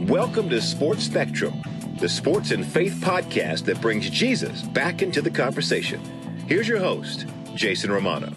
Welcome to Sports Spectrum, the sports and faith podcast that brings Jesus back into the conversation. Here's your host, Jason Romano.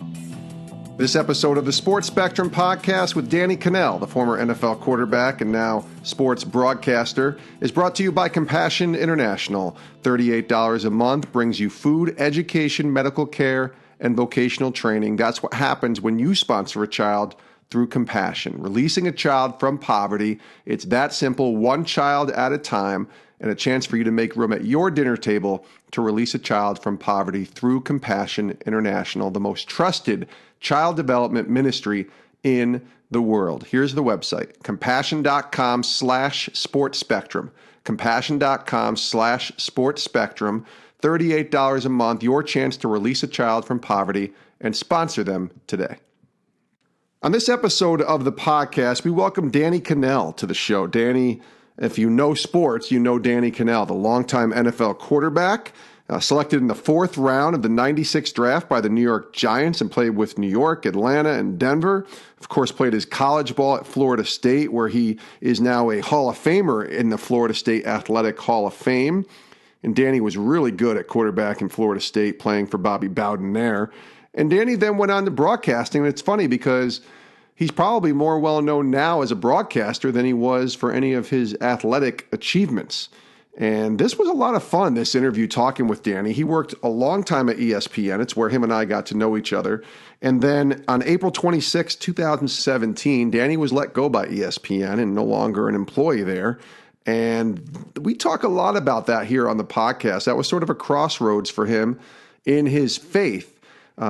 This episode of the Sports Spectrum podcast with Danny Kanell, the former NFL quarterback and now sports broadcaster, is brought to you by Compassion International. $38 a month brings you food, education, medical care, and vocational training. That's what happens when you sponsor a child through Compassion. Releasing a child from poverty. It's that simple, one child at a time, and a chance for you to make room at your dinner table to release a child from poverty through Compassion International, the most trusted child development ministry in the world. Here's the website, compassion.com/sportspectrum. Compassion.com/sportspectrum. $38 a month, your chance to release a child from poverty and sponsor them today. On this episode of the podcast, we welcome Danny Kanell to the show. Danny, if you know sports, you know Danny Kanell, the longtime NFL quarterback, selected in the fourth round of the '96 draft by the New York Giants and played with New York, Atlanta, and Denver. Of course, played his college ball at Florida State, where he is now a Hall of Famer in the Florida State Athletic Hall of Fame. And Danny was really good at quarterback in Florida State, playing for Bobby Bowden there. And Danny then went on to broadcasting, and it's funny because he's probably more well-known now as a broadcaster than he was for any of his athletic achievements. And this was a lot of fun, this interview, talking with Danny. He worked a long time at ESPN. It's where him and I got to know each other. And then on April 26, 2017, Danny was let go by ESPN and no longer an employee there. And we talk a lot about that here on the podcast. That was sort of a crossroads for him in his faith.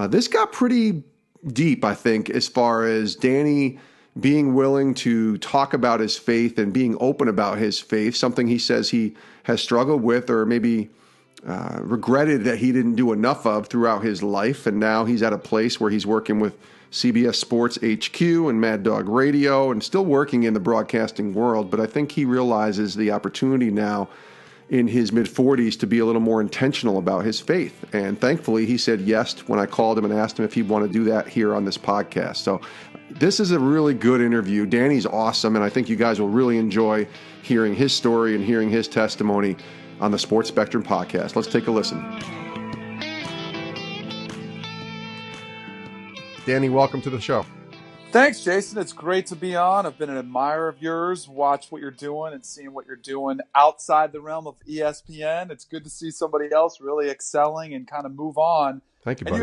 This got pretty deep, I think, as far as Danny being willing to talk about his faith and being open about his faith, something he says he has struggled with or maybe regretted that he didn't do enough of throughout his life. And now he's at a place where he's working with CBS Sports HQ and Mad Dog Radio and still working in the broadcasting world. But I think he realizes the opportunity now in his mid-40s to be a little more intentional about his faith. And thankfully, he said yes when I called him and asked him if he'd want to do that here on this podcast. So this is a really good interview. Danny's awesome, and I think you guys will really enjoy hearing his story and hearing his testimony on the Sports Spectrum podcast. Let's take a listen. Danny, welcome to the show. Thanks, Jason. It's great to be on. I've been an admirer of yours, watch what you're doing and seeing what you're doing outside the realm of ESPN. It's good to see somebody else really excelling and kind of move on. Thank you, buddy. And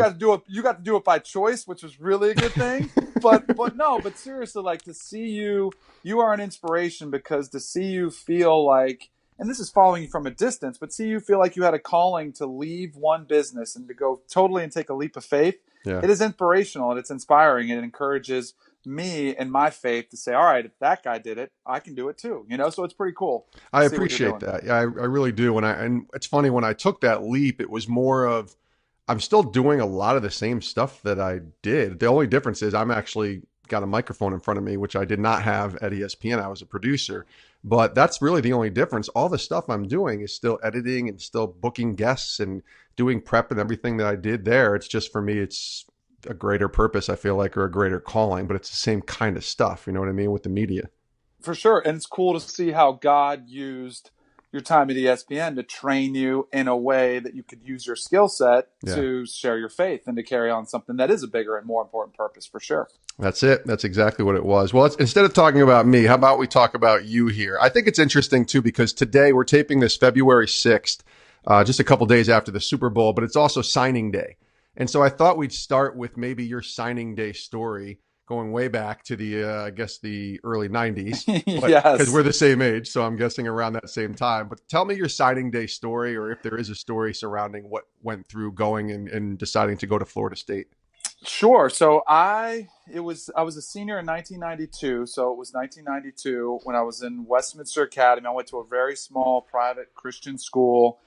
you got to do it by choice, which was really a good thing. but seriously, like, to see you are an inspiration, because to see you feel like, and this is following you from a distance, but see you feel like you had a calling to leave one business and to go totally and take a leap of faith. Yeah. It is inspirational and it's inspiring, and it encourages me and my faith to say, all right, if that guy did it, I can do it too. So it's pretty cool. I appreciate that. Yeah, I really do. And it's funny, when I took that leap, it was more of, I'm still doing a lot of the same stuff that I did. The only difference is I'm actually got a microphone in front of me, which I did not have at ESPN. I was a producer, but that's really the only difference. All the stuff I'm doing is still editing and still booking guests and doing prep and everything that I did there. It's just, for me, it's a greater purpose, I feel like, or a greater calling, but it's the same kind of stuff. You know what I mean? With the media. For sure. And it's cool to see how God used your time at ESPN to train you in a way that you could use your skill set to share your faith and to carry on something that is a bigger and more important purpose, for sure. That's it. That's exactly what it was. Well, instead of talking about me, how about we talk about you here? I think it's interesting too, because today we're taping this February 6th, just a couple days after the Super Bowl, but it's also signing day. And so I thought we'd start with maybe your signing day story, going way back to the, I guess, the early 90s. Yes. Because we're the same age, so I'm guessing around that same time. But tell me your signing day story, or if there is a story surrounding what went through going and deciding to go to Florida State. Sure. So I was a senior in 1992. So it was 1992 when I was in Westminster Academy. I went to a very small private Christian school,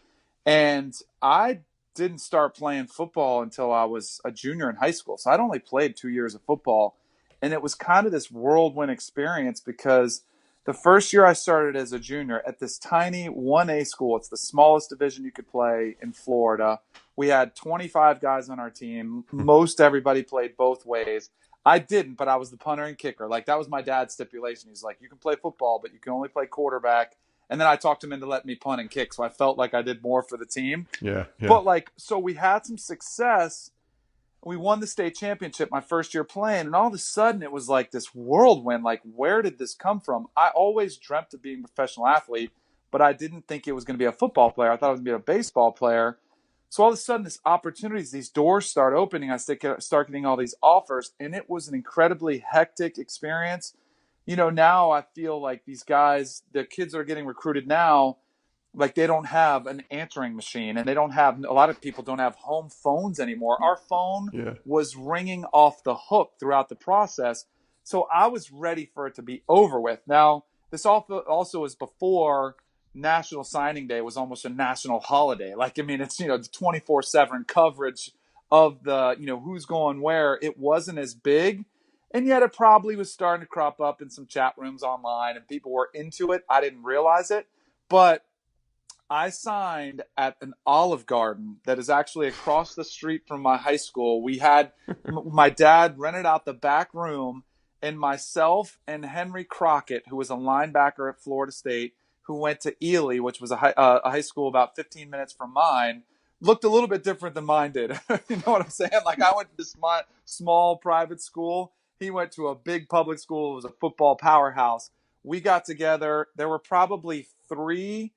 and I didn't start playing football until I was a junior in high school. So I'd only played 2 years of football. And it was kind of this whirlwind experience, because the first year I started as a junior at this tiny 1A school, it's the smallest division you could play in Florida. We had 25 guys on our team. Most everybody played both ways. I didn't, but I was the punter and kicker. Like, that was my dad's stipulation. He's like, you can play football, but you can only play quarterback. And then I talked him into letting me punt and kick. So I felt like I did more for the team. Yeah. But like, so we had some success. We won the state championship my first year playing. And all of a sudden it was like this whirlwind. Like, where did this come from? I always dreamt of being a professional athlete, but I didn't think it was going to be a football player. I thought it was going to be a baseball player. So all of a sudden, this opportunities, these doors start opening. I start getting all these offers, and it was an incredibly hectic experience. Now I feel like these guys, the kids that are getting recruited now, like, they don't have an answering machine, and a lot of people don't have home phones anymore. Our phone was ringing off the hook throughout the process. So I was ready for it to be over with. Now, this also was before National Signing Day was almost a national holiday. Like, I mean, it's, the 24/7 coverage of the, who's going where. It wasn't as big, and yet it probably was starting to crop up in some chat rooms online, and people were into it. I didn't realize it, but I signed at an Olive Garden that is actually across the street from my high school. We had my dad rented out the back room, and myself and Henry Crockett, who was a linebacker at Florida State, who went to Ely, which was a high school about 15 minutes from mine, looked a little bit different than mine did. You know what I'm saying? Like, I went to this small private school. He went to a big public school. It was a football powerhouse. We got together. There were probably 3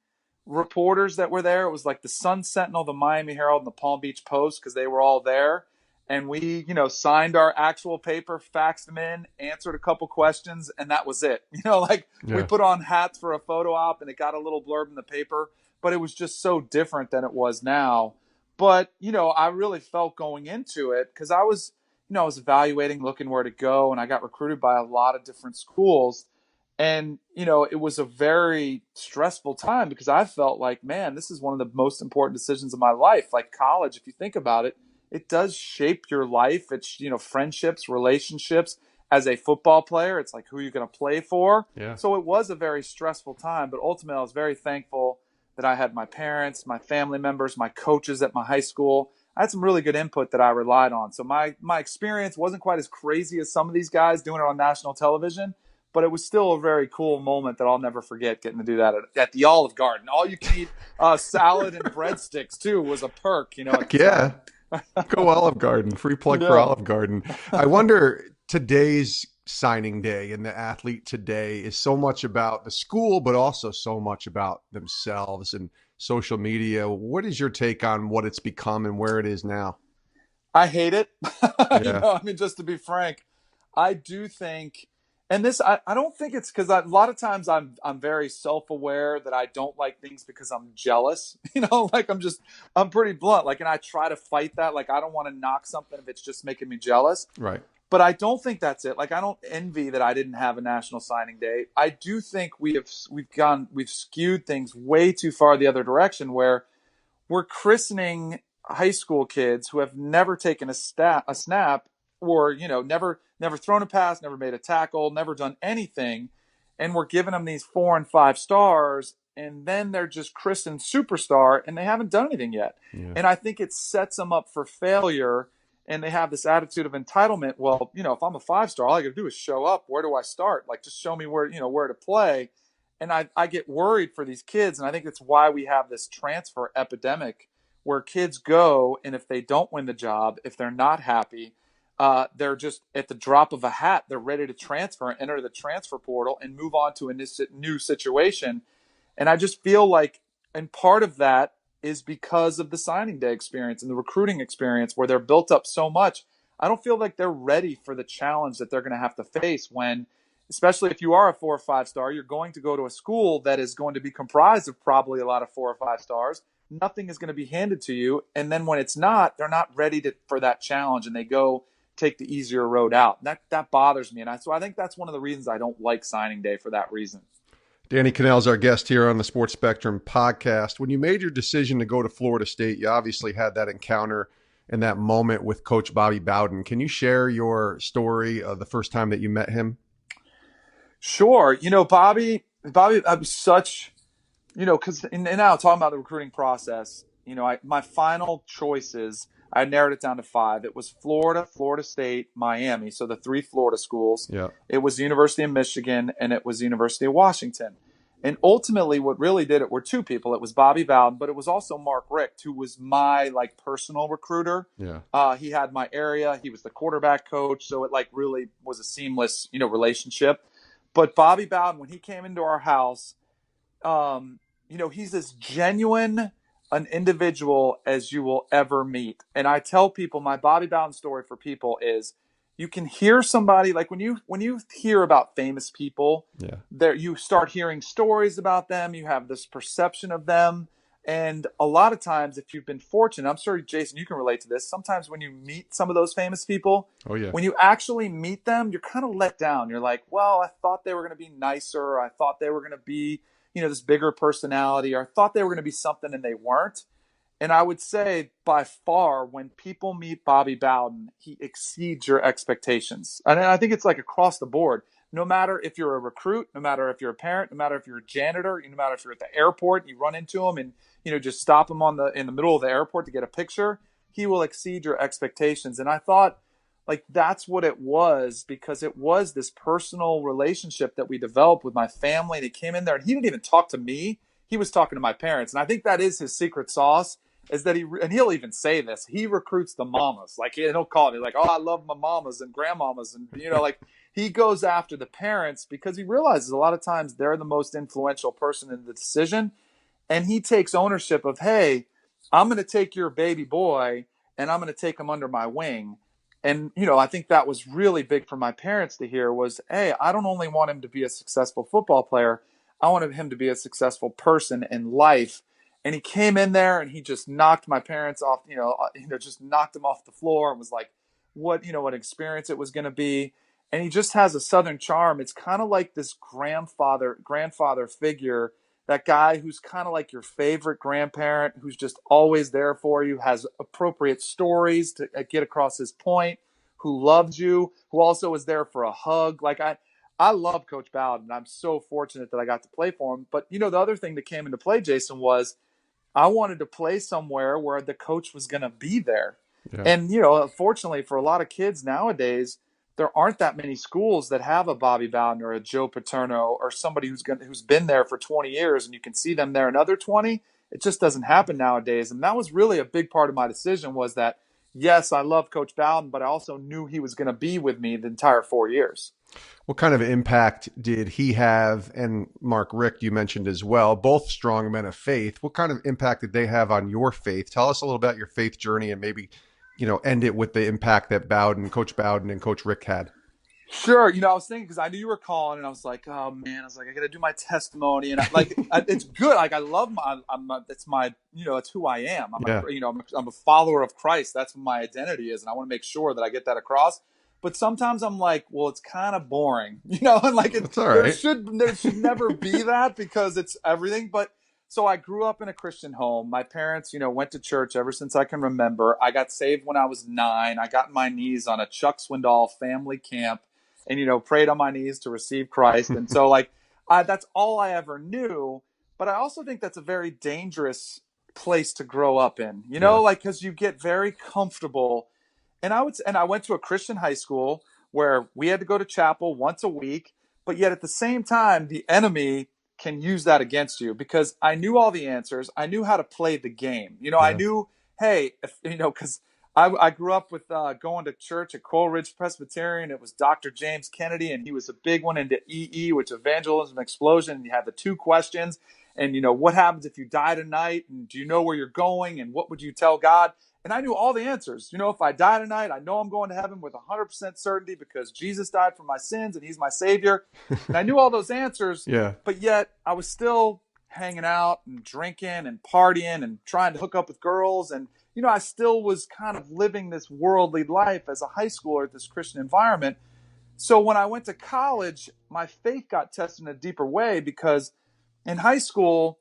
reporters that were there. It was like the Sun Sentinel, the Miami Herald, and the Palm Beach Post, because they were all there. And we, signed our actual paper, faxed them in, answered a couple questions, and that was it. We put on hats for a photo op, and it got a little blurb in the paper, but it was just so different than it was now. But, I really felt going into it, because I was evaluating, looking where to go, and I got recruited by a lot of different schools. And, it was a very stressful time, because I felt like, man, this is one of the most important decisions of my life. Like, college, if you think about it, it does shape your life. It's, friendships, relationships. As a football player, it's like, who are you going to play for? Yeah. So it was a very stressful time, but ultimately I was very thankful that I had my parents, my family members, my coaches at my high school. I had some really good input that I relied on. So my experience wasn't quite as crazy as some of these guys doing it on national television, but it was still a very cool moment that I'll never forget, getting to do that at the Olive Garden. All you can eat salad and breadsticks too was a perk, Yeah. Go Olive Garden. Free plug for Olive Garden. I wonder, today's signing day and the athlete today is so much about the school, but also so much about themselves and social media. What is your take on what it's become and where it is now? I hate it. Just to be frank, I do think, and this, I don't think it's because a lot of times I'm very self-aware that I don't like things because I'm jealous, like I'm pretty blunt. Like, and I try to fight that. Like, I don't want to knock something if it's just making me jealous. Right. But I don't think that's it. Like, I don't envy that I didn't have a national signing day. I do think we've skewed things way too far the other direction, where we're christening high school kids who have never taken a snap, or, never thrown a pass, never made a tackle, never done anything. And we're giving them these 4 and 5 stars, and then they're just christened superstar, and they haven't done anything yet. Yeah. And I think it sets them up for failure, and they have this attitude of entitlement. Well, if I'm a 5-star, all I got to do is show up. Where do I start? Like, just show me where to play. And I get worried for these kids, and I think it's why we have this transfer epidemic, where kids go, and if they don't win the job, if they're not happy, they're just at the drop of a hat, they're ready to transfer and enter the transfer portal and move on to a new situation. And I just feel like, and part of that is because of the signing day experience and the recruiting experience, where they're built up so much. I don't feel like they're ready for the challenge that they're going to have to face when, especially if you are a 4 or 5-star, you're going to go to a school that is going to be comprised of probably a lot of 4 or 5 stars. Nothing is going to be handed to you. And then when it's not, they're not ready for that challenge, and they go take the easier road out. That bothers me. And so I think that's one of the reasons I don't like signing day, for that reason. Danny Kanell is our guest here on the Sports Spectrum podcast. When you made your decision to go to Florida State, you obviously had that encounter and that moment with Coach Bobby Bowden. Can you share your story of the first time that you met him? Sure. Bobby, I was such, because now talking about the recruiting process, my final choices, I narrowed it down to 5. It was Florida, Florida State, Miami. So the 3 Florida schools. Yeah. It was the University of Michigan, and it was the University of Washington. And ultimately, what really did it were 2 people. It was Bobby Bowden, but it was also Mark Richt, who was my personal recruiter. Yeah. He had my area. He was the quarterback coach, so it really was a seamless relationship. But Bobby Bowden, when he came into our house, he's as genuine an individual as you will ever meet. And I tell people, my Bobby Bowden story for people is, you can hear somebody, like when you hear about famous people, Yeah. there you start hearing stories about them. You have this perception of them. And a lot of times, if you've been fortunate, I'm sure, Jason, you can relate to this. Sometimes when you meet some of those famous people, Oh, yeah. when you actually meet them, you're kind of let down. You're like, well, I thought they were going to be nicer. I thought they were going to be, this bigger personality, or I thought they were going to be something and they weren't. And I would say by far, when people meet Bobby Bowden, he exceeds your expectations. And I think it's across the board. No matter if you're a recruit, no matter if you're a parent, no matter if you're a janitor, no matter if you're at the airport and you run into him and just stop him in the middle of the airport to get a picture, he will exceed your expectations. And I thought that's what it was, because it was this personal relationship that we developed with my family. And he came in there and he didn't even talk to me. He was talking to my parents. And I think that is his secret sauce, is that and he'll even say this, he recruits the mamas. He'll call me oh, I love my mamas and grandmamas. And, he goes after the parents because he realizes a lot of times they're the most influential person in the decision. And he takes ownership of, hey, I'm going to take your baby boy and I'm going to take him under my wing. And, I think that was really big for my parents to hear was, hey, I don't only want him to be a successful football player, I wanted him to be a successful person in life. And he came in there and he just knocked my parents off, just knocked them off the floor and was like, what experience it was going to be. And he just has a Southern charm. It's kind of like this grandfather figure, that guy who's kind of like your favorite grandparent, who's just always there for you, has appropriate stories to get across his point, who loves you, who also is there for a hug. I love Coach Bowden. I'm so fortunate that I got to play for him. But, the other thing that came into play, Jason, was I wanted to play somewhere where the coach was going to be there. Yeah. And, unfortunately for a lot of kids nowadays, there aren't that many schools that have a Bobby Bowden or a Joe Paterno or somebody who's been there for 20 years and you can see them there another 20. It just doesn't happen nowadays. And that was really a big part of my decision, was that, yes, I love Coach Bowden, but I also knew he was going to be with me the entire 4 years. What kind of impact did he have? And Mark Richt, you mentioned as well, both strong men of faith. What kind of impact did they have on your faith? Tell us a little about your faith journey and maybe, end it with the impact that Coach Bowden and Coach Richt had. Sure. I was thinking, because I knew you were calling, and I was like, oh man, I got to do my testimony. And it's good. I love it's my, it's who I am. I'm a follower of Christ. That's what my identity is. And I want to make sure that I get that across. But sometimes I'm like, well, it's kind of boring, and That's all right. there should never be that, because it's everything. But so I grew up in a Christian home. My parents, went to church ever since I can remember. I got saved when I was 9. I got on my knees on a Chuck Swindoll family camp and, prayed on my knees to receive Christ. And so that's all I ever knew. But I also think that's a very dangerous place to grow up in, because you get very comfortable. And I went to a Christian high school where we had to go to chapel once a week, but yet at the same time, the enemy can use that against you, because I knew all the answers. I knew how to play the game. I knew, hey, because I grew up with going to church at Coal Ridge Presbyterian. It was Dr. James Kennedy, and he was a big one into EE, which Evangelism Explosion. And you had the 2 questions, and what happens if you die tonight, and do you know where you're going, and what would you tell God? And I knew all the answers. If I die tonight, I know I'm going to heaven with 100% certainty, because Jesus died for my sins and he's my savior. And I knew all those answers. Yeah. But yet I was still hanging out and drinking and partying and trying to hook up with girls. And, I still was kind of living this worldly life as a high schooler at this Christian environment. So when I went to college, my faith got tested in a deeper way, because in high school,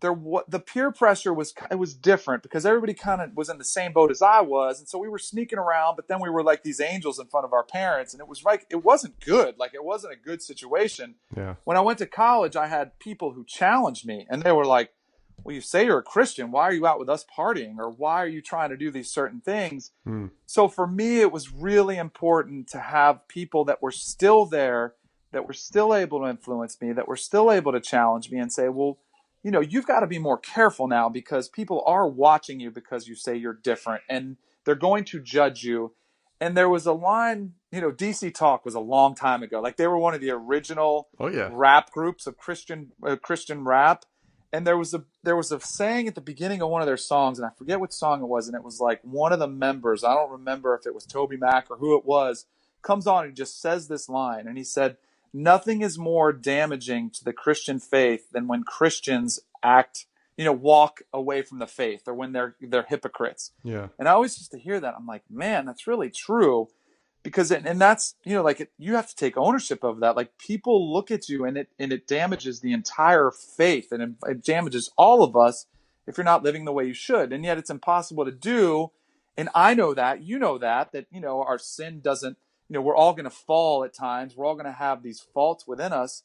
the peer pressure was different, because everybody kind of was in the same boat as I was. And so we were sneaking around, but then we were like these angels in front of our parents. And it wasn't good. It wasn't a good situation. Yeah. When I went to college, I had people who challenged me, and they were like, well, you say you're a Christian. Why are you out with us partying? Or why are you trying to do these certain things? So for me, it was really important to have people that were still there, that were still able to influence me, that were still able to challenge me and say, well, you've got to be more careful now because people are watching you because you say you're different and they're going to judge you. And there was a line, DC Talk was a long time ago. Like they were one of the original rap groups of Christian rap. And there was a saying at the beginning of one of their songs, and I forget which song it was, and it was like one of the members, I don't remember if it was Toby Mac or who it was, comes on and just says this line, and he said, "Nothing is more damaging to the Christian faith than when Christians walk away from the faith, or when they're hypocrites." Yeah. And I always used to hear that. I'm like, man, that's really true. Because and that's you have to take ownership of that. Like people look at you and it damages the entire faith, and it damages all of us if you're not living the way you should. And yet it's impossible to do. And I know that, that our sin doesn't, we're all going to fall at times. We're all going to have these faults within us,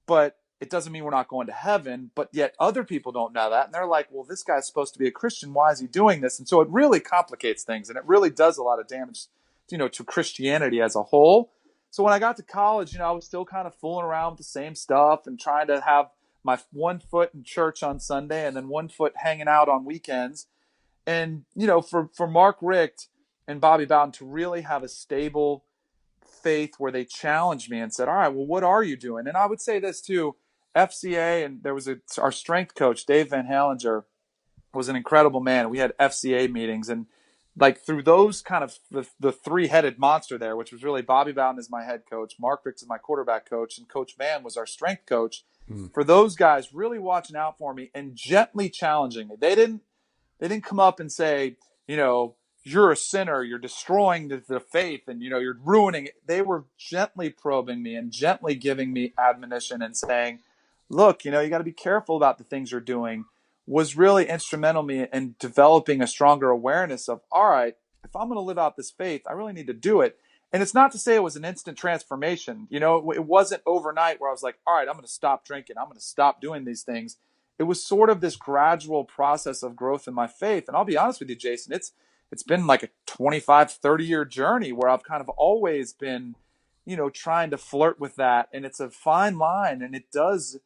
but it doesn't mean we're not going to heaven. But yet other people don't know that, and they're like, well, this guy's supposed to be a Christian. Why is he doing this? And so it really complicates things, and it really does a lot of damage to Christianity as a whole. So when I got to college, I was still kind of fooling around with the same stuff and trying to have my one foot in church on Sunday and then one foot hanging out on weekends. And, for Mark Richt and Bobby Bowden to really have a stable faith where they challenged me and said, all right, well, what are you doing? And I would say this too, FCA, and there was our strength coach, Dave Van Halinger, was an incredible man. We had FCA meetings, and like through those kind of the three-headed monster there, which was really Bobby Bowden is my head coach, Mark Richt is my quarterback coach, and Coach Van was our strength coach. For those guys really watching out for me and gently challenging me. They didn't come up and say, you're a sinner, you're destroying the faith, and you're ruining it. They were gently probing me and gently giving me admonition and saying, look, you got to be careful about the things you're doing. Was really instrumental in developing a stronger awareness of, all right, if I'm going to live out this faith, I really need to do it. And it's not to say it was an instant transformation. It wasn't overnight where I was like, all right, I'm going to stop drinking. I'm going to stop doing these things. It was sort of this gradual process of growth in my faith. And I'll be honest with you, Jason, it's been like a 25, 30-year journey where I've kind of always been, trying to flirt with that. And it's a fine line, and it does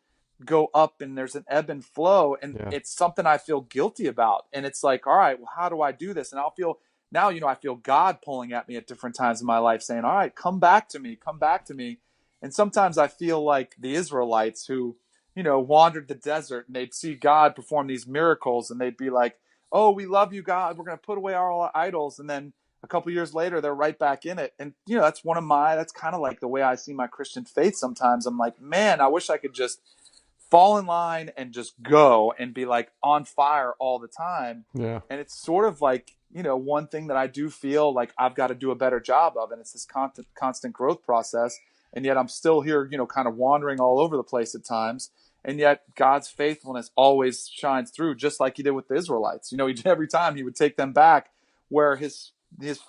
go up, and there's an ebb and flow, and it's something I feel guilty about. And it's like, all right, well, how do I do this? And I feel God pulling at me at different times in my life saying, all right, come back to me. And sometimes I feel like the Israelites who, wandered the desert, and they'd see God perform these miracles, and they'd be like, oh, we love you, God. We're going to put away our idols. And then a couple years later, they're right back in it. And, that's that's kind of like the way I see my Christian faith sometimes. I'm like, man, I wish I could just fall in line and just go and be like on fire all the time. Yeah. And it's sort of like, one thing that I do feel like I've got to do a better job of. And it's this constant growth process. And yet I'm still here, kind of wandering all over the place at times. And yet God's faithfulness always shines through, just like he did with the Israelites. Every time he would take them back, where his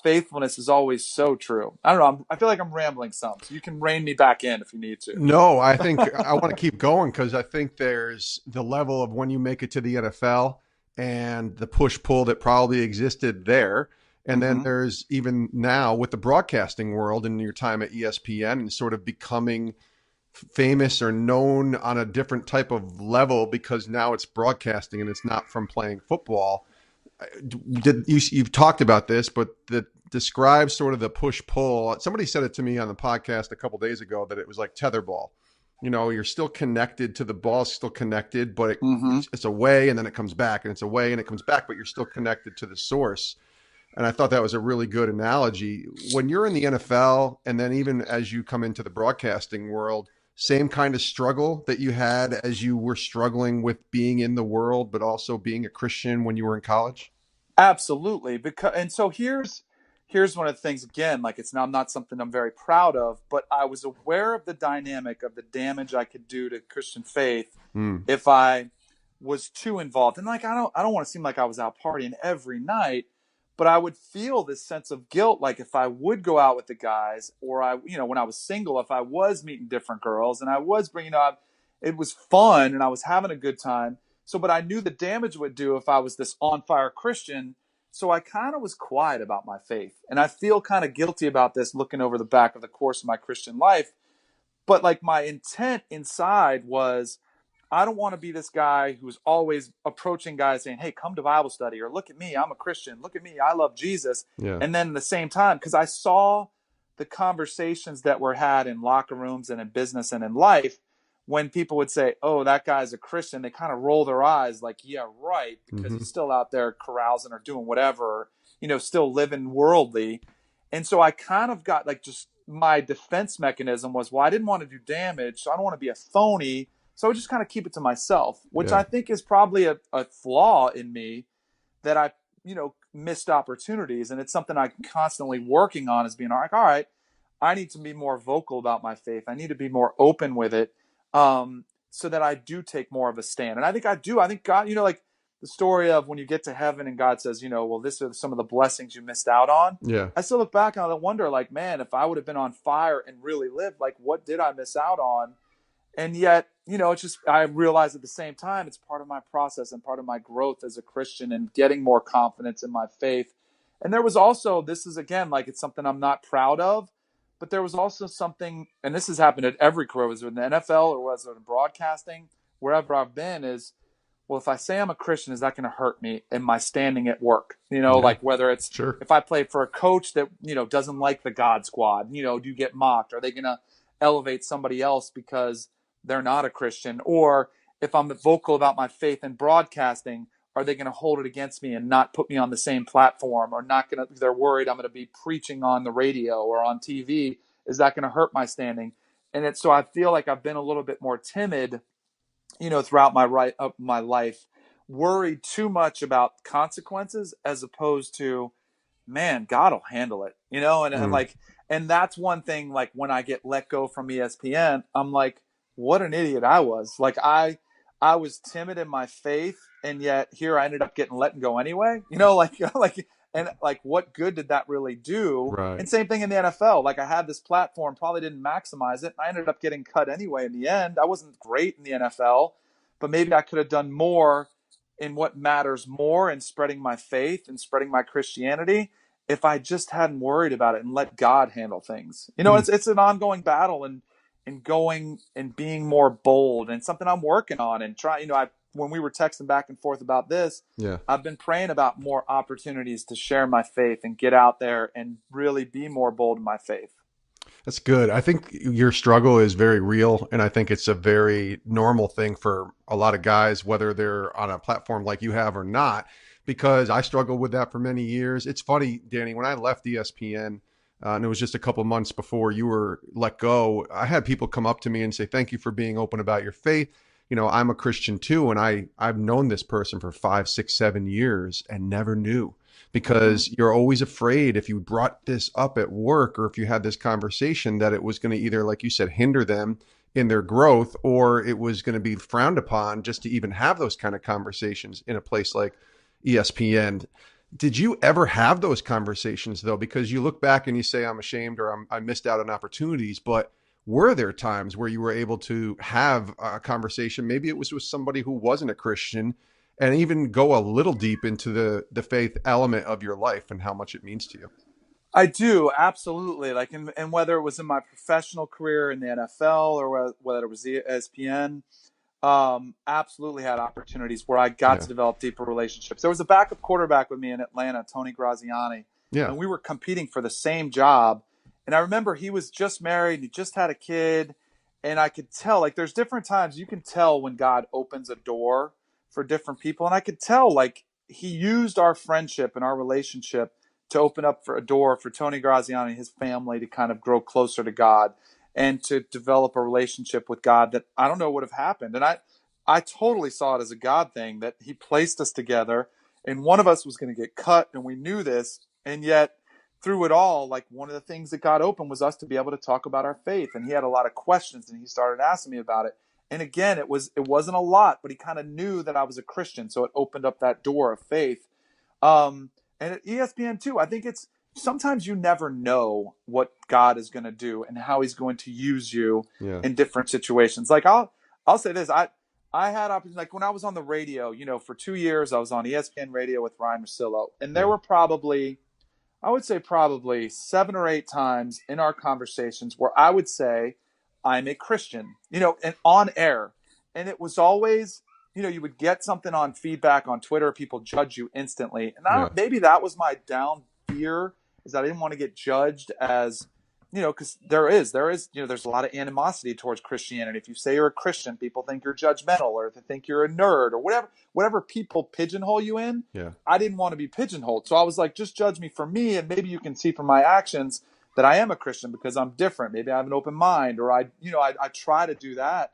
faithfulness is always so true. I don't know. I feel like I'm rambling some, so you can rein me back in if you need to. No, I think I want to keep going because I think there's the level of when you make it to the NFL and the push-pull that probably existed there. And then there's even now with the broadcasting world and your time at ESPN and sort of becoming famous or known on a different type of level because now it's broadcasting and it's not from playing football. You've talked about this, but describe sort of the push-pull. Somebody said it to me on the podcast a couple days ago that it was like tetherball. You're still connected to the ball, still connected, but it's away and then it comes back, and it's away and it comes back, but you're still connected to the source. And I thought that was a really good analogy. When you're in the NFL, and then even as you come into the broadcasting world, same kind of struggle that you had as you were struggling with being in the world, but also being a Christian when you were in college? Absolutely. And so here's one of the things, again, like it's not something I'm very proud of, but I was aware of the dynamic of the damage I could do to Christian faith if I was too involved. And like, I don't want to seem like I was out partying every night, but I would feel this sense of guilt. Like if I would go out with the guys, or when I was single, if I was meeting different girls and I was bringing up, it was fun and I was having a good time, So, but I knew the damage would do if I was this on fire Christian. So I kind of was quiet about my faith. And I feel kind of guilty about this looking over the back of the course of my Christian life. But like my intent inside was, I don't want to be this guy who's always approaching guys saying, hey, come to Bible study, or look at me, I'm a Christian. Look at me, I love Jesus. Yeah. And then at the same time, because I saw the conversations that were had in locker rooms and in business and in life, when people would say, oh, that guy's a Christian, they kind of roll their eyes like, yeah, right, because he's still out there carousing or doing whatever, still living worldly. And so I kind of got like, just my defense mechanism was, well, I didn't want to do damage, so I don't want to be a phony. So I would just kind of keep it to myself, which I think is probably a flaw in me, that I, missed opportunities. And it's something I'm constantly working on, is being like, all right, I need to be more vocal about my faith. I need to be more open with it, so that I do take more of a stand. And I think I do. I think God, like the story of when you get to heaven and God says, well, this are some of the blessings you missed out on. Yeah. I still look back and I wonder, like, man, if I would have been on fire and really lived, like, what did I miss out on? And yet, it's just, I realize at the same time, it's part of my process and part of my growth as a Christian and getting more confidence in my faith. And there was also, this is again, like, it's something I'm not proud of, but there was also something, and this has happened at every career, was it in the NFL or was it in broadcasting, wherever I've been, is, well, if I say I'm a Christian, is that going to hurt me in my standing at work? Like whether it's, if I play for a coach that, doesn't like the God Squad, do you get mocked? Are they going to elevate somebody else because they're not a Christian? Or if I'm vocal about my faith in broadcasting, are they going to hold it against me and not put me on the same platform, or not going to, they're worried I'm going to be preaching on the radio or on TV. Is that going to hurt my standing? And so I feel like I've been a little bit more timid, throughout my life, worried too much about consequences, as opposed to, man, God will handle it, and that's one thing, like when I get let go from ESPN, I'm like, what an idiot I was. Like I was timid in my faith, and yet here I ended up getting let go anyway, and like, what good did that really do? Right. And same thing in the NFL. Like I had this platform, probably didn't maximize it. I ended up getting cut anyway in the end. I wasn't great in the NFL, but maybe I could have done more in what matters more, in spreading my faith and spreading my Christianity, if I just hadn't worried about it and let God handle things. It's an ongoing battle, and going and being more bold, and something I'm working on and trying, when we were texting back and forth about this, I've been praying about more opportunities to share my faith and get out there and really be more bold in my faith. That's good. I think your struggle is very real, and I think it's a very normal thing for a lot of guys, whether they're on a platform like you have or not, because I struggled with that for many years. It's funny, Danny, when I left ESPN, and it was just a couple months before you were let go, I had people come up to me and say, thank you for being open about your faith. I'm a Christian too, and I've known this person for 5, 6, 7 years and never knew. Because you're always afraid, if you brought this up at work or if you had this conversation, that it was going to either, like you said, hinder them in their growth, or it was going to be frowned upon just to even have those kind of conversations in a place like ESPN. Did you ever have those conversations though? Because you look back and you say, I'm ashamed, or I missed out on opportunities, but were there times where you were able to have a conversation? Maybe it was with somebody who wasn't a Christian, and even go a little deep into the faith element of your life and how much it means to you. I do, absolutely. Like, and whether it was in my professional career in the NFL or whether it was ESPN, absolutely had opportunities where I got to develop deeper relationships. There was a backup quarterback with me in Atlanta, Tony Graziani, and we were competing for the same job. And I remember he was just married, he just had a kid, and I could tell, like, there's different times you can tell when God opens a door for different people. And I could tell, like, he used our friendship and our relationship to open up for a door for Tony Graziani and his family to kind of grow closer to God and to develop a relationship with God that I don't know would have happened. And I totally saw it as a God thing, that he placed us together and one of us was going to get cut, and we knew this. And yet through it all, like, one of the things that God opened was us to be able to talk about our faith. And he had a lot of questions and he started asking me about it. And again, it wasn't a lot, but he kind of knew that I was a Christian, so it opened up that door of faith. And at ESPN too, I think it's sometimes you never know what God is going to do and how he's going to use you in different situations. Like I'll say this, I had like when I was on the radio, for 2 years, I was on ESPN radio with Ryan Russillo, and there were probably, I would say probably 7 or 8 times in our conversations where I would say, I'm a Christian, and on air. And it was always, you would get something on feedback on Twitter, people judge you instantly. And maybe that was my down fear, is that I didn't want to get judged as, because there's a lot of animosity towards Christianity. If you say you're a Christian, people think you're judgmental, or they think you're a nerd, or whatever people pigeonhole you in. Yeah. I didn't want to be pigeonholed. So I was like, just judge me for me. And maybe you can see from my actions that I am a Christian because I'm different. Maybe I have an open mind, or I try to do that.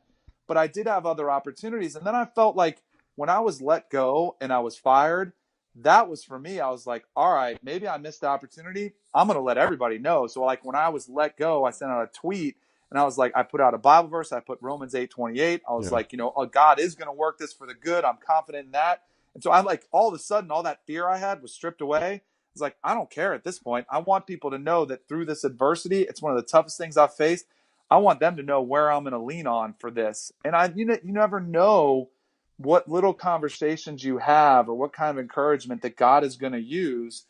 But I did have other opportunities. And then I felt like when I was let go and I was fired, that was for me. I was like, all right, maybe I missed the opportunity. I'm going to let everybody know. So like when I was let go, I sent out a tweet and I was like, I put out a Bible verse. I put Romans 8:28. I was like, God is going to work this for the good. I'm confident in that. And so I like all of a sudden, all that fear I had was stripped away. It's like, I don't care at this point. I want people to know that through this adversity, it's one of the toughest things I've faced. I want them to know where I'm going to lean on for this. And you never know what little conversations you have or what kind of encouragement that God is going to use.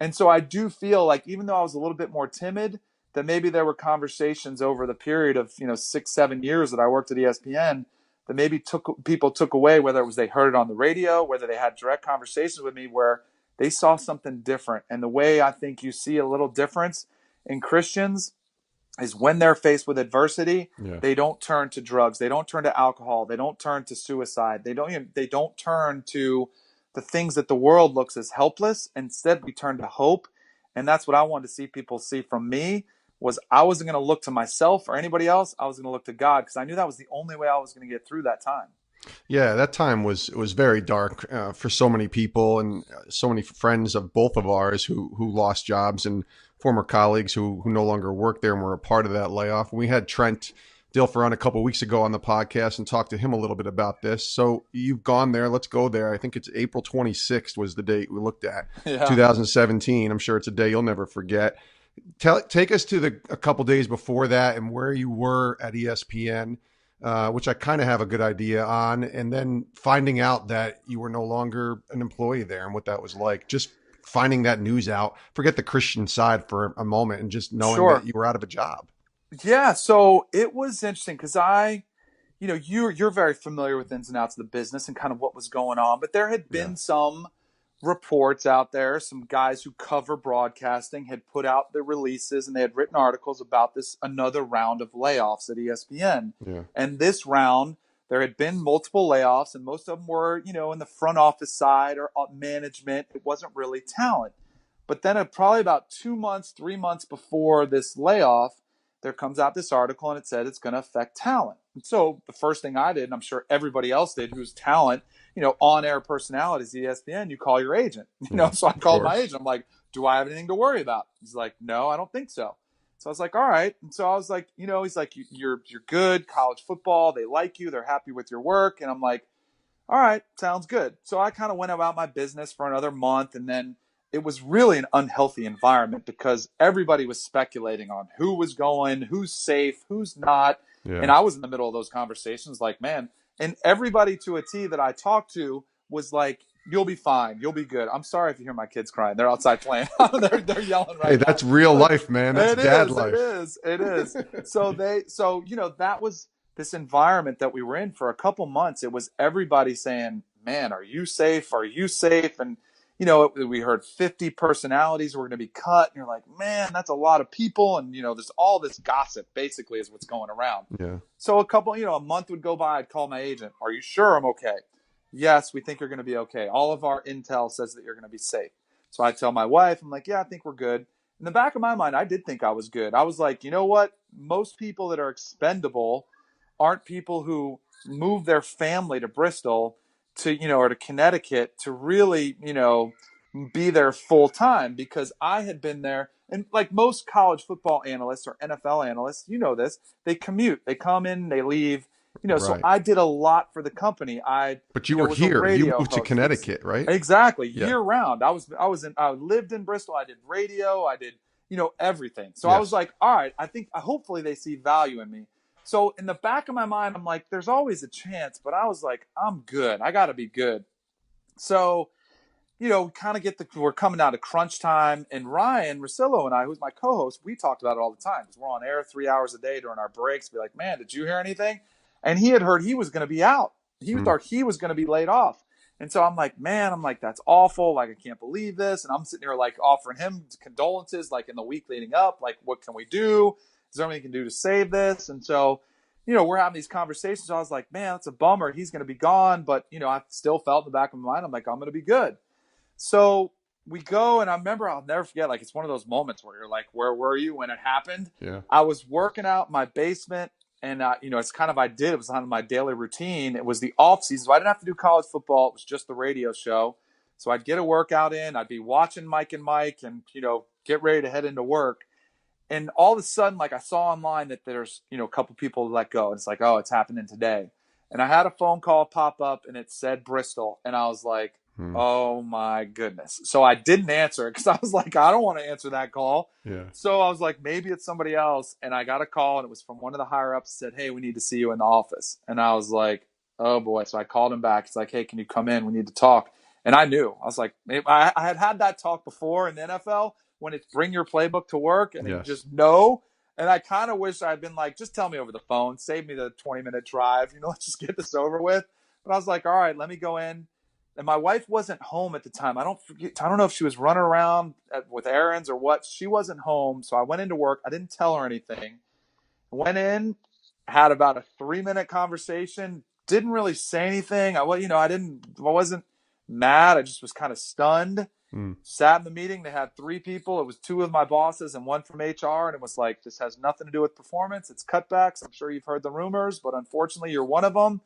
And so I do feel like, even though I was a little bit more timid, that maybe there were conversations over the period of 6-7 years that I worked at ESPN that maybe people took away, whether it was they heard it on the radio, whether they had direct conversations with me where they saw something different. And the way I think you see a little difference in Christians is when they're faced with adversity, they don't turn to drugs, they don't turn to alcohol, they don't turn to suicide, they don't turn to the things that the world looks as helpless. Instead, we turn to hope. And that's what I wanted to see people see from me, was I wasn't going to look to myself or anybody else. I was going to look to God, because I knew that was the only way I was going to get through that time. Yeah, that time was very dark for so many people, and so many friends of both of ours who lost jobs, and former colleagues who no longer work there and were a part of that layoff. We had Trent Dilfer on a couple of weeks ago on the podcast and talked to him a little bit about this. So you've gone there. Let's go there. I think it's April 26th was the date we looked at, 2017. I'm sure it's a day you'll never forget. Take us to a couple days before that and where you were at ESPN, which I kind of have a good idea on, and then finding out that you were no longer an employee there and what that was like. Just finding that news out, forget the Christian side for a moment, and just knowing that you were out of a job. Yeah. So it was interesting because you're very familiar with ins and outs of the business and kind of what was going on, but there had been some reports out there. Some guys who cover broadcasting had put out the releases, and they had written articles about another round of layoffs at ESPN. Yeah. And this round, there had been multiple layoffs, and most of them were, in the front office side or management. It wasn't really talent. But then probably about 2 months, 3 months before this layoff, there comes out this article, and it said it's going to affect talent. And so the first thing I did, and I'm sure everybody else did, who's talent, on-air personalities at ESPN, you call your agent. So I called my agent. I'm like, do I have anything to worry about? He's like, no, I don't think so. So I was like, all right. And so I was like, he's like, you're good, college football, they like you, they're happy with your work. And I'm like, all right, sounds good. So I kind of went about my business for another month, and then it was really an unhealthy environment because everybody was speculating on who was going, who's safe, who's not. Yeah. And I was in the middle of those conversations like, man, and everybody to a T that I talked to was like, you'll be fine. You'll be good. I'm sorry if you hear my kids crying. They're outside playing. they're yelling right now. Hey, that's real life, man. That's dad life. It is. So that was this environment that we were in for a couple months. It was everybody saying, man, are you safe? Are you safe? And, we heard 50 personalities were going to be cut. And you're like, man, that's a lot of people. And, there's all this gossip basically is what's going around. Yeah. So a month would go by. I'd call my agent. Are you sure I'm okay? Yes, we think you're going to be okay. All of our intel says that you're going to be safe. So I tell my wife, I'm like, yeah, I think we're good. In the back of my mind, I did think I was good. I was like, you know what? Most people that are expendable aren't people who move their family to Bristol or to Connecticut to really, be there full time, because I had been there. And like most college football analysts or NFL analysts, this, they commute, they come in, they leave. Right. So I did a lot for the company. But you were here. You moved to Connecticut, right? Exactly. Yeah. Year round. I lived in Bristol. I did radio. I did, everything. So yes. I was like, all right, hopefully they see value in me. So in the back of my mind, I'm like, there's always a chance, but I was like, I'm good. I got to be good. So, kind of we're coming down to crunch time, and Ryan Russillo and I, who's my co-host, we talked about it all the time because we're on air 3 hours a day during our breaks. Be like, man, did you hear anything? And he had heard he was going to be out. He thought he was going to be laid off. And so I'm like, that's awful. Like, I can't believe this. And I'm sitting here like offering him condolences, like in the week leading up, like, what can we do? Is there anything we can do to save this? And so, we're having these conversations. So I was like, man, that's a bummer. He's going to be gone. But, I still felt in the back of my mind, I'm like, I'm going to be good. So we go, and I remember, I'll never forget, like, it's one of those moments where you're like, where were you when it happened? Yeah. I was working out in my basement, and, it's kind of, it was on my daily routine. It was the off season, so I didn't have to do college football. It was just the radio show. So I'd get a workout in, I'd be watching Mike and Mike and, get ready to head into work. And all of a sudden, like, I saw online that there's, a couple people let go. And it's like, oh, it's happening today. And I had a phone call pop up, and it said Bristol. And I was like, oh my goodness. So I didn't answer it because I was like, I don't want to answer that call. Yeah. So I was like, maybe it's somebody else. And I got a call, and it was from one of the higher ups, said, hey, we need to see you in the office. And I was like, oh boy. So I called him back. He's like, hey, can you come in? We need to talk. And I knew. I was like, I had that talk before in the NFL when it's bring your playbook to work, and you just know. And I kind of wish I'd been like, just tell me over the phone, save me the 20-minute drive, let's just get this over with. But I was like, all right, let me go in. And my wife wasn't home at the time. I don't know if she was running around with errands or what. She wasn't home. So I went into work. I didn't tell her anything. Went in, had about a 3-minute conversation. Didn't really say anything. I wasn't mad. I just was kind of stunned. Sat in the meeting. They had 3 people. It was 2 of my bosses and 1 from HR. And it was like, this has nothing to do with performance. It's cutbacks. I'm sure you've heard the rumors, but unfortunately you're one of them.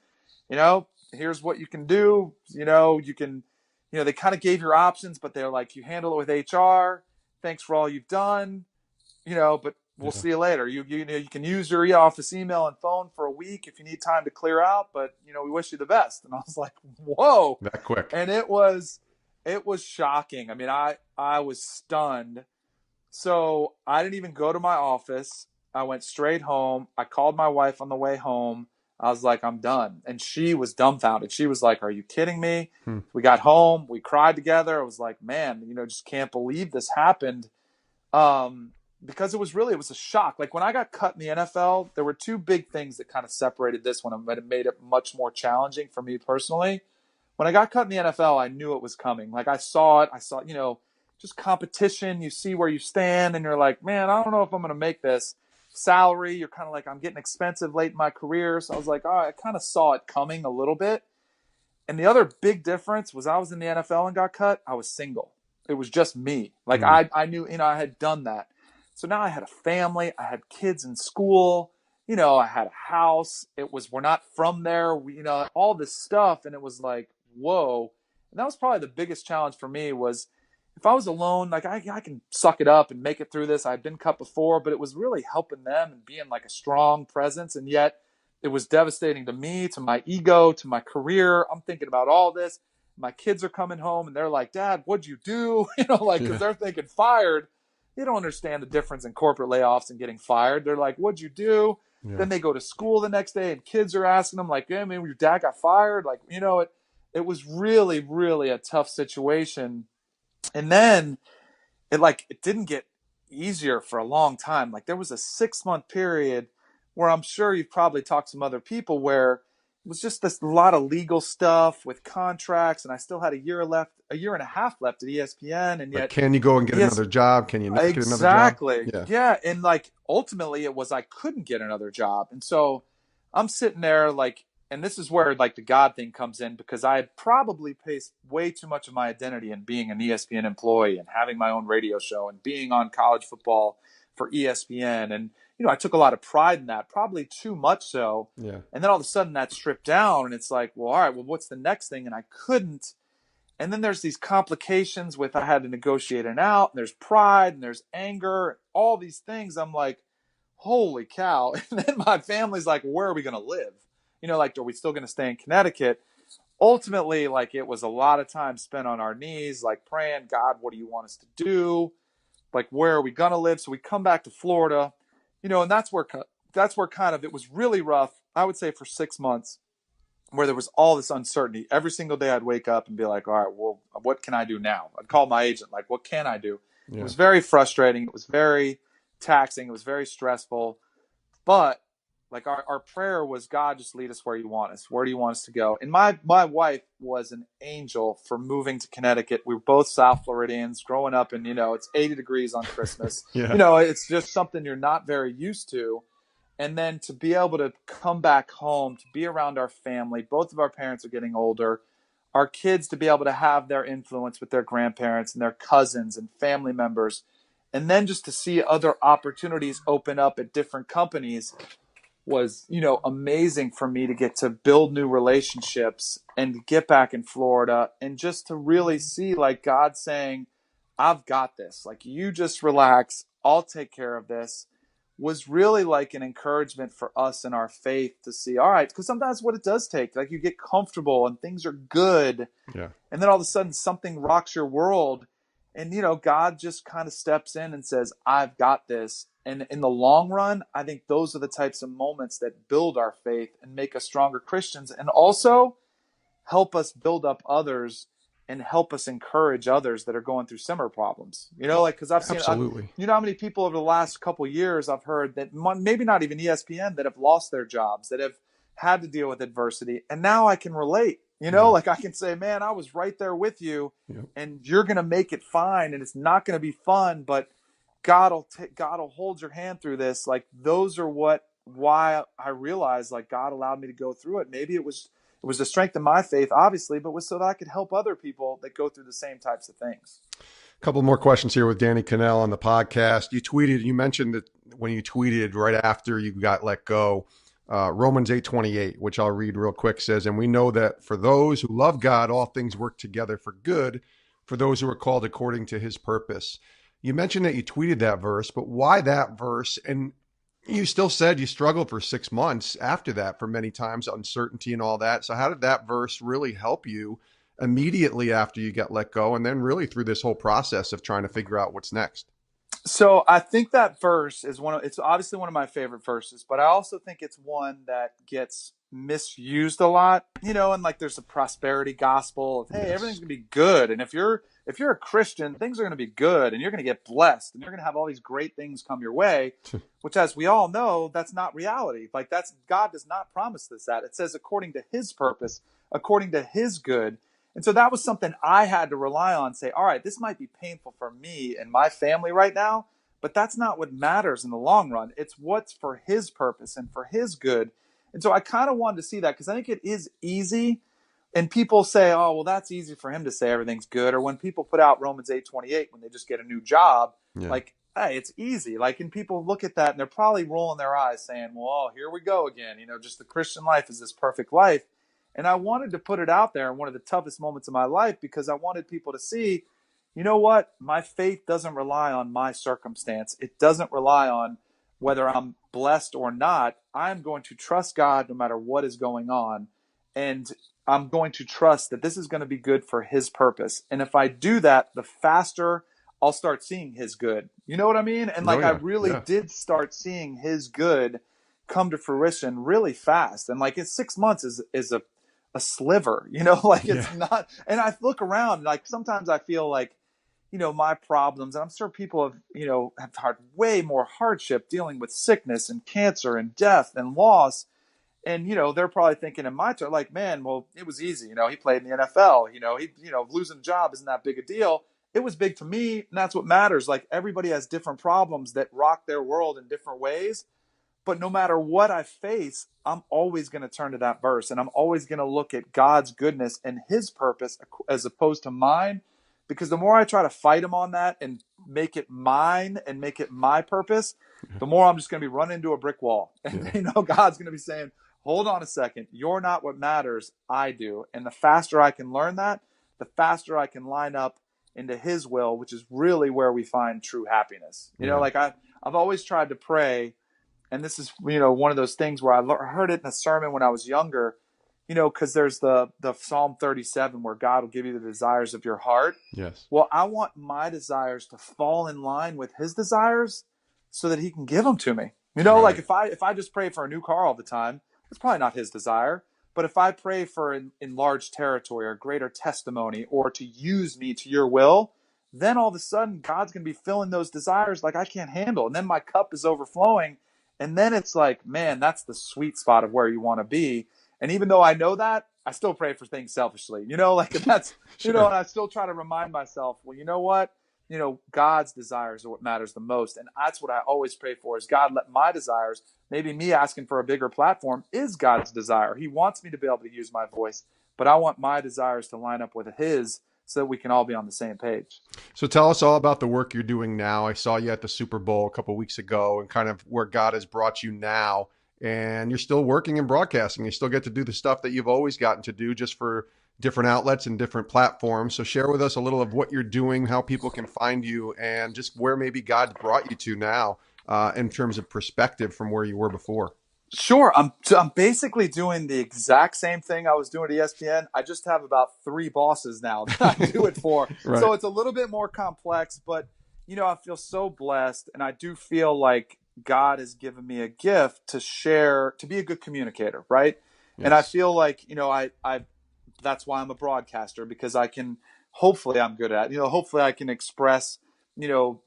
Here's what you can do. You can, they kind of gave your options, but they're like, you handle it with HR. Thanks for all you've done, but we'll see you later. You can use your office email and phone for a week if you need time to clear out, but we wish you the best. And I was like, whoa, that quick. And it was shocking. I mean, I was stunned. So I didn't even go to my office. I went straight home. I called my wife on the way home. I was like, I'm done. And she was dumbfounded. She was like, are you kidding me? We got home. We cried together. I was like, man, just can't believe this happened. Because it was a shock. Like, when I got cut in the NFL, there were 2 big things that kind of separated this one and made it much more challenging for me personally. When I got cut in the NFL, I knew it was coming. Like, I saw it. I saw, just competition. You see where you stand, and you're like, man, I don't know if I'm going to make this. Salary, you're kind of like, I'm getting expensive late in my career. So I was like, all right, I kind of saw it coming a little bit. And the other big difference was I was in the NFL and got cut. I was single. It was just me. Like, I knew, I had done that. So now I had a family. I had kids in school. I had a house. We're not from there. All this stuff. And it was like, whoa. And that was probably the biggest challenge for me was, if I was alone, like, I can suck it up and make it through this. I'd been cut before, but it was really helping them and being like a strong presence. And yet it was devastating to me, to my ego, to my career. I'm thinking about all this. My kids are coming home and they're like, Dad, what'd you do? Because they're thinking fired. They don't understand the difference in corporate layoffs and getting fired. They're like, what'd you do? Yeah. Then they go to school the next day and kids are asking them like, yeah, your dad got fired. Like, it was really, really a tough situation. And then it didn't get easier for a long time. Like, there was a 6-month period where I'm sure you've probably talked to some other people where it was just a lot of legal stuff with contracts. And I still had a year and a half left at ESPN. And yet, like, can you go and get another job? Can you not get another job? Exactly. Yeah. And like, ultimately it was, I couldn't get another job. And so I'm sitting there like, and this is where like the God thing comes in, because I had probably placed way too much of my identity in being an ESPN employee and having my own radio show and being on college football for ESPN. And, I took a lot of pride in that, probably too much so. Yeah. And then all of a sudden that's stripped down and it's like, well, all right, well, what's the next thing? And I couldn't. And then there's these complications with, I had to negotiate an out, and there's pride and there's anger, all these things. I'm like, holy cow. And then my family's like, where are we going to live? Like, are we still going to stay in Connecticut? Ultimately, like, it was a lot of time spent on our knees, like praying, God, what do you want us to do? Like, where are we going to live? So we come back to Florida, and that's where that's where kind of it was really rough, I would say, for 6 months, where there was all this uncertainty. Every single day I'd wake up and be like, all right, well, what can I do now? I'd call my agent, like, what can I do? Yeah. It was very frustrating. It was very taxing. It was very stressful. But like our prayer was, God, just lead us where you want us. Where do you want us to go? And my wife was an angel for moving to Connecticut. We were both South Floridians growing up, and, it's 80 degrees on Christmas. Yeah. It's just something you're not very used to. And then to be able to come back home, to be around our family, both of our parents are getting older, our kids to be able to have their influence with their grandparents and their cousins and family members, and then just to see other opportunities open up at different companies was, amazing for me to get to build new relationships and to get back in Florida and just to really see like God saying, I've got this. Like, you just relax. I'll take care of this. Was really like an encouragement for us in our faith to see, all right, because sometimes what it does take, like, you get comfortable and things are good. Yeah. And then all of a sudden something rocks your world. And, God just kind of steps in and says, I've got this. And in the long run, I think those are the types of moments that build our faith and make us stronger Christians, and also help us build up others and help us encourage others that are going through similar problems. Because I've seen, Absolutely. How many people over the last couple of years I've heard that maybe not even ESPN, that have lost their jobs, that have had to deal with adversity. And now I can relate. Like, I can say, man, I was right there with you, and you're going to make it fine, and it's not going to be fun, but God will hold your hand through this. Like, those are why I realized, like, God allowed me to go through it. Maybe it was the strength of my faith, obviously, but was so that I could help other people that go through the same types of things. A couple more questions here with Danny Kanell on the podcast. You mentioned that when you tweeted right after you got let go, Romans 8:28, which I'll read real quick, says, and we know that for those who love God, all things work together for good, for those who are called according to his purpose. You mentioned that you tweeted that verse, but why that verse? And you still said you struggled for 6 months after that, for many times, uncertainty and all that. So how did that verse really help you immediately after you got let go, and then really through this whole process of trying to figure out what's next? So I think that verse is it's obviously one of my favorite verses, but I also think it's one that gets misused a lot, and like there's a prosperity gospel of, hey, everything's gonna be good. And if you're a Christian, things are gonna be good and you're gonna get blessed and you're gonna have all these great things come your way, which, as we all know, that's not reality. Like, God does not promise this, that. It says according to his purpose, according to his good. And so that was something I had to rely on, say, all right, this might be painful for me and my family right now, but that's not what matters in the long run. It's what's for his purpose and for his good. And so I kind of wanted to see that, because I think it is easy. And people say, oh, well, that's easy for him to say everything's good. Or when people put out Romans 8:28, when they just get a new job, like, hey, it's easy. Like, and people look at that and they're probably rolling their eyes saying, well, here we go again. Just the Christian life is this perfect life. And I wanted to put it out there in one of the toughest moments of my life, because I wanted people to see, you know what? My faith doesn't rely on my circumstance. It doesn't rely on whether I'm blessed or not. I'm going to trust God no matter what is going on. And I'm going to trust that this is going to be good for his purpose. And if I do that, the faster I'll start seeing his good. You know what I mean? And I really did start seeing his good come to fruition really fast. And like, it's 6 months is a sliver, it's not. And I look around, like, sometimes I feel like, my problems, and I'm sure people have had way more hardship dealing with sickness and cancer and death and loss. And, they're probably thinking in my turn, like, man, well, it was easy. He played in the NFL, losing a job isn't that big a deal. It was big for me. And that's what matters. Like, everybody has different problems that rock their world in different ways. But no matter what I face, I'm always going to turn to that verse, and I'm always going to look at God's goodness and his purpose as opposed to mine. Because the more I try to fight him on that and make it mine and make it my purpose, the more I'm just going to be running into a brick wall. And, God's going to be saying, hold on a second. You're not what matters. I do. And the faster I can learn that, the faster I can line up into his will, which is really where we find true happiness. Like, I've always tried to pray. And this is, one of those things where I heard it in a sermon when I was younger, because there's the Psalm 37 where God will give you the desires of your heart. Yes. Well, I want my desires to fall in line with his desires so that he can give them to me. Like if I just pray for a new car all the time, it's probably not his desire. But if I pray for an enlarged territory or greater testimony or to use me to your will, then all of a sudden God's going to be filling those desires like I can't handle. And then my cup is overflowing. And then it's like, man, that's the sweet spot of where you want to be. And even though I know that, I still pray for things selfishly, like that's, Sure. and I still try to remind myself, well, you know what? God's desires are what matters the most. And that's what I always pray for is God, let my desires, maybe me asking for a bigger platform is God's desire. He wants me to be able to use my voice, but I want my desires to line up with his so that we can all be on the same page. So tell us all about the work you're doing now. I saw you at the Super Bowl a couple of weeks ago and kind of where God has brought you now. And you're still working in broadcasting. You still get to do the stuff that you've always gotten to do, just for different outlets and different platforms. So share with us a little of what you're doing, how people can find you, and just where maybe God brought you to now in terms of perspective from where you were before. Sure. I'm basically doing the exact same thing I was doing at ESPN. I just have about 3 bosses now that I do it for. Right. So it's a little bit more complex, but I feel so blessed, and I do feel like God has given me a gift to share, to be a good communicator, right? Yes. And I feel like, I that's why I'm a broadcaster, because hopefully I'm good at, hopefully I can express,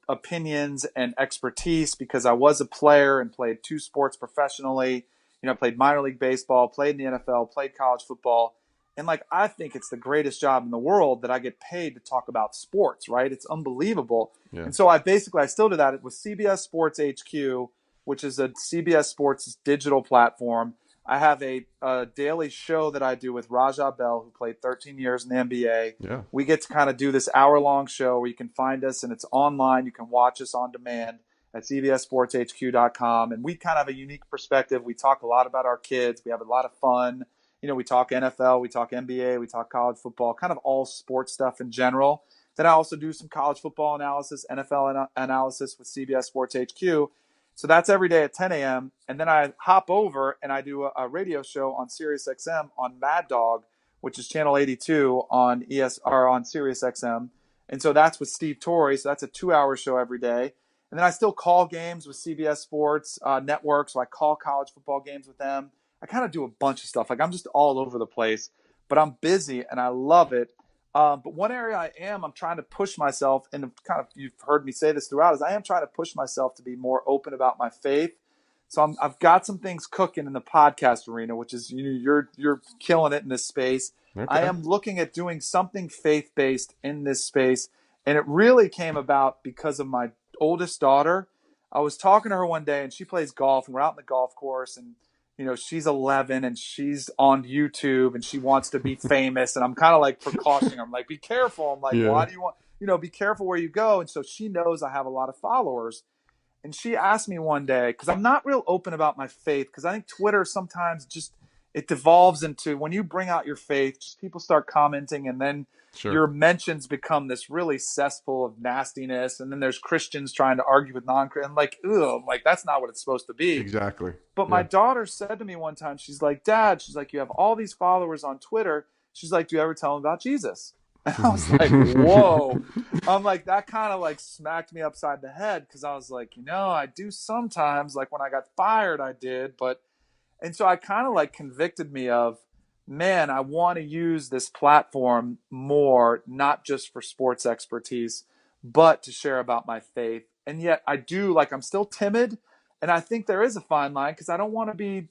opinions and expertise, because I was a player and played 2 sports professionally. I played minor league baseball, played in the NFL, played college football. And I think it's the greatest job in the world that I get paid to talk about sports, right? It's unbelievable. Yeah. And so I still do that with CBS Sports HQ, which is a CBS Sports digital platform. I have a daily show that I do with Raja Bell, who played 13 years in the NBA. Yeah. We get to kind of do this hour-long show where you can find us, and it's online. You can watch us on demand at cbssportshq.com. And we kind of have a unique perspective. We talk a lot about our kids. We have a lot of fun. We talk NFL, we talk NBA, we talk college football, kind of all sports stuff in general. Then I also do some college football analysis, NFL analysis with CBS Sports HQ. So that's every day at 10 a.m. And then I hop over and I do a radio show on Sirius XM on Mad Dog, which is channel 82 on on Sirius XM. And so that's with Steve Torrey. So that's a 2-hour show every day. And then I still call games with CBS Sports Network. So I call college football games with them. I kind of do a bunch of stuff. I'm just all over the place, but I'm busy and I love it. But one area I'm trying to push myself, and kind of, you've heard me say this throughout, is I am trying to push myself to be more open about my faith. So I've got some things cooking in the podcast arena, which is, you're killing it in this space. Okay. I am looking at doing something faith-based in this space. And it really came about because of my oldest daughter. I was talking to her one day, and she plays golf, and we're out in the golf course, and she's 11 and she's on YouTube and she wants to be famous. And I'm kind of like precautioning her. I'm like, be careful. I'm like, Yeah. Why do you want, be careful where you go. And so she knows I have a lot of followers. And she asked me one day, because I'm not real open about my faith, because I think Twitter sometimes just, it devolves into, when you bring out your faith, just people start commenting, and then Sure. your mentions become this really cesspool of nastiness. And then there's Christians trying to argue with non-Christians. Ugh, that's not what it's supposed to be. Exactly. But my daughter said to me one time, she's like, Dad, she's like, you have all these followers on Twitter. She's like, do you ever tell them about Jesus? And I was like, whoa. I'm like, that kind of smacked me upside the head, because I was like, I do sometimes. When I got fired, I did. And so I kind of convicted me of, man, I want to use this platform more, not just for sports expertise, but to share about my faith. And yet I do, I'm still timid. And I think there is a fine line, because I don't want to be,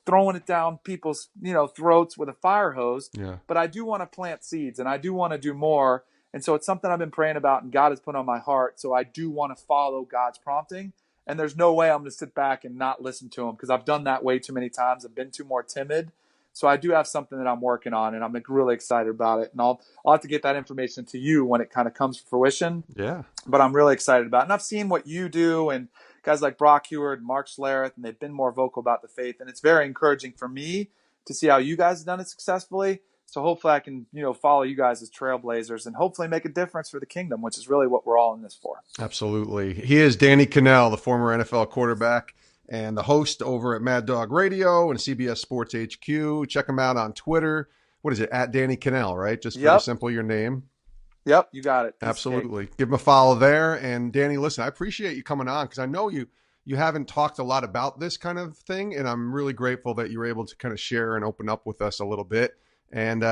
throwing it down people's, throats with a fire hose. Yeah. But I do want to plant seeds, and I do want to do more. And so it's something I've been praying about, and God has put on my heart. So I do want to follow God's prompting. And there's no way I'm going to sit back and not listen to him, because I've done that way too many times. I've been too more timid. So I do have something that I'm working on, and I'm really excited about it. And I'll have to get that information to you when it kind of comes to fruition. Yeah. But I'm really excited about it. And I've seen what you do, and guys like Brock Heward, Mark Schlereth, and they've been more vocal about the faith. And it's very encouraging for me to see how you guys have done it successfully. So hopefully I can, follow you guys as trailblazers and hopefully make a difference for the kingdom, which is really what we're all in this for. Absolutely. He is Danny Kanell, the former NFL quarterback and the host over at Mad Dog Radio and CBS Sports HQ. Check him out on Twitter. What is it? At Danny Kanell, right? Just very simple, your name. Yep, you got it. Absolutely. Give him a follow there. And Danny, listen, I appreciate you coming on, because I know you you haven't talked a lot about this kind of thing, and I'm really grateful that you were able to kind of share and open up with us a little bit. And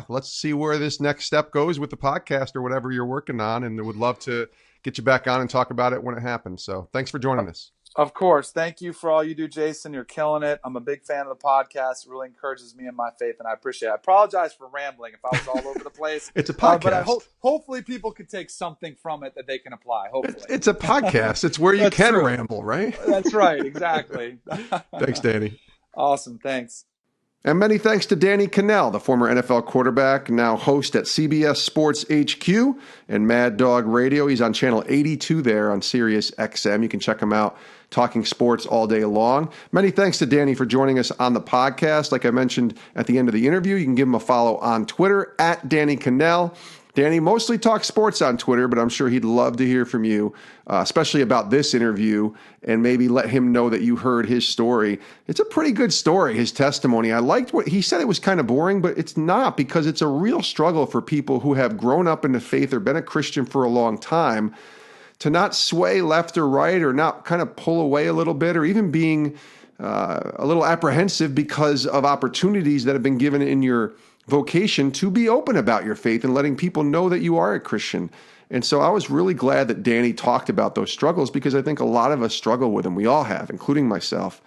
let's see where this next step goes with the podcast or whatever you're working on, and would love to get you back on and talk about it when it happens. So thanks for joining us. Of course. Thank you for all you do, Jason. You're killing it. I'm a big fan of the podcast. It really encourages me in my faith, and I appreciate it. I apologize for rambling if I was all over the place. It's a podcast. But hopefully people can take something from it that they can apply, hopefully. It's a podcast. It's where you can ramble, right? That's right. Exactly. Thanks, Danny. Awesome. Thanks. And many thanks to Danny Kanell, the former NFL quarterback, now host at CBS Sports HQ and Mad Dog Radio. He's on channel 82 there on Sirius XM. You can check him out talking sports all day long. Many thanks to Danny for joining us on the podcast. Like I mentioned at the end of the interview, you can give him a follow on Twitter at Danny Kanell. Danny mostly talks sports on Twitter, but I'm sure he'd love to hear from you, especially about this interview, and maybe let him know that you heard his story. It's a pretty good story, his testimony. I liked what he said. It was kind of boring, but it's not, because it's a real struggle for people who have grown up in the faith or been a Christian for a long time to not sway left or right, or not kind of pull away a little bit, or even being a little apprehensive because of opportunities that have been given in your vocation to be open about your faith and letting people know that you are a Christian. And so I was really glad that Danny talked about those struggles, because I think a lot of us struggle with them. We all have, including myself,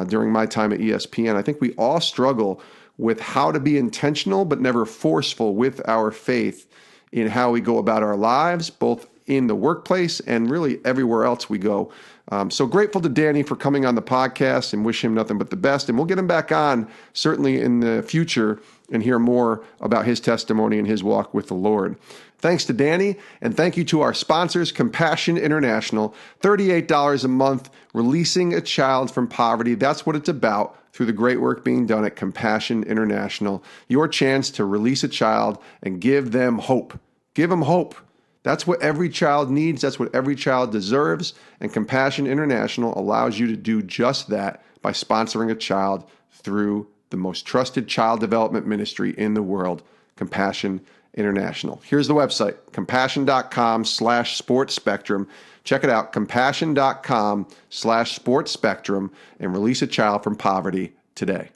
during my time at ESPN. I think we all struggle with how to be intentional but never forceful with our faith in how we go about our lives, both in the workplace and really everywhere else we go. So grateful to Danny for coming on the podcast, and wish him nothing but the best. And we'll get him back on certainly in the future and hear more about his testimony and his walk with the Lord. Thanks to Danny, and thank you to our sponsors, Compassion International, $38 a month, releasing a child from poverty. That's what it's about through the great work being done at Compassion International. Your chance to release a child and give them hope. Give them hope. That's what every child needs. That's what every child deserves. And Compassion International allows you to do just that by sponsoring a child through the most trusted child development ministry in the world, Compassion International. Here's the website, compassion.com/sportspectrum. Check it out, compassion.com/sportspectrum, and release a child from poverty today.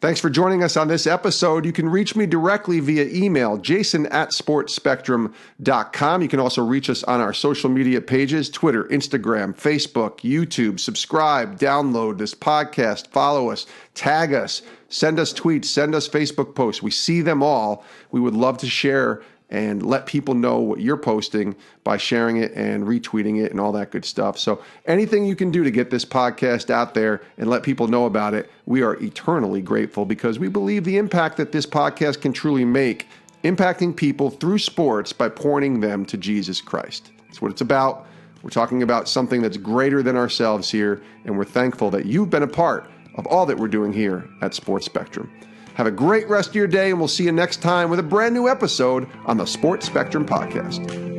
Thanks for joining us on this episode. You can reach me directly via email, jason@sportspectrum.com. You can also reach us on our social media pages, Twitter, Instagram, Facebook, YouTube. Subscribe, download this podcast, follow us, tag us, send us tweets, send us Facebook posts. We see them all. We would love to share and let people know what you're posting by sharing it and retweeting it and all that good stuff. So anything you can do to get this podcast out there and let people know about it, we are eternally grateful, because we believe the impact that this podcast can truly make, impacting people through sports by pointing them to Jesus Christ. That's what it's about. We're talking about something that's greater than ourselves here, and we're thankful that you've been a part of all that we're doing here at Sports Spectrum. Have a great rest of your day, and we'll see you next time with a brand new episode on the Sports Spectrum Podcast.